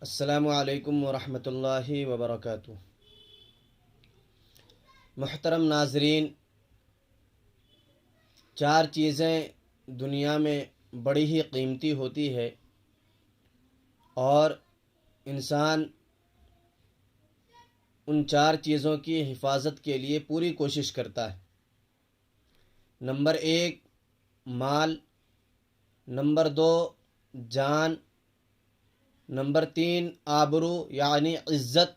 السلام علیکم ورحمۃ اللہ وبرکاتہ۔ محترم ناظرین، چار چیزیں دنیا میں بڑی ہی قیمتی ہوتی ہے اور انسان ان چار چیزوں کی حفاظت کے لیے پوری کوشش کرتا ہے۔ نمبر 1 مال، نمبر 2 جان، نمبر 3 آبرو یعنی عزت،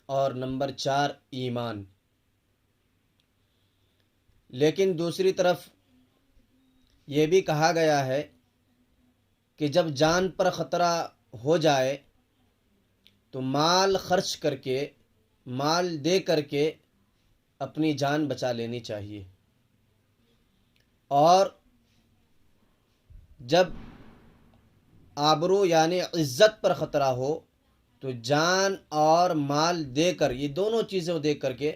اور نمبر 4 ایمان۔ لیکن دوسری طرف یہ بھی کہا گیا ہے کہ جب جان پر خطرہ ہو جائے تو مال خرچ کر کے، مال دے کر کے اپنی جان بچا لینی چاہیے، اور جب آبرو یعنی عزت پر خطرہ ہو تو جان اور مال دے کر، یہ دونوں چیزیں دے کر کے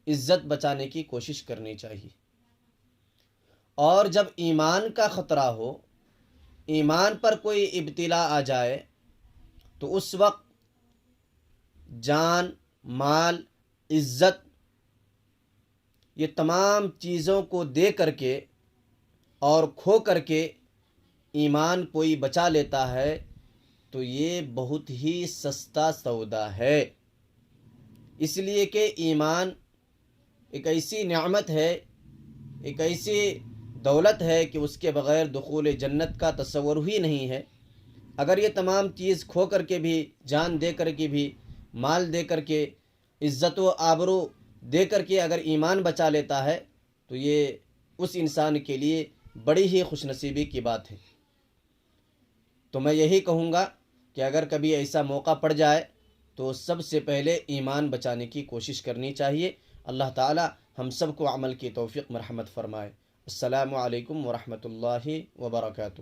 عزت بچانے کی کوشش کرنی چاہیے۔ اور جب ایمان کا خطرہ ہو، ایمان پر کوئی ابتلا آ جائے تو اس وقت جان، مال، عزت، یہ تمام چیزوں کو دے کر کے اور کھو کر کے ایمان کوئی بچا لیتا ہے تو یہ بہت ہی سستا سودا ہے۔ اس لیے کہ ایمان ایک ایسی نعمت ہے، ایک ایسی دولت ہے کہ اس کے بغیر دخول جنت کا تصور ہی نہیں ہے۔ اگر یہ تمام چیز کھو کر کے بھی، جان دے کر کے بھی، مال دے کر کے، عزت و آبرو دے کر کے اگر ایمان بچا لیتا ہے تو یہ اس انسان کے لیے بڑی ہی خوش نصیبی کی بات ہے۔ تو میں یہی کہوں گا کہ اگر کبھی ایسا موقع پڑ جائے تو سب سے پہلے ایمان بچانے کی کوشش کرنی چاہیے۔ اللہ تعالی ہم سب کو عمل کی توفیق مرحمت فرمائے۔ السلام علیکم ورحمۃ اللہ وبرکاتہ۔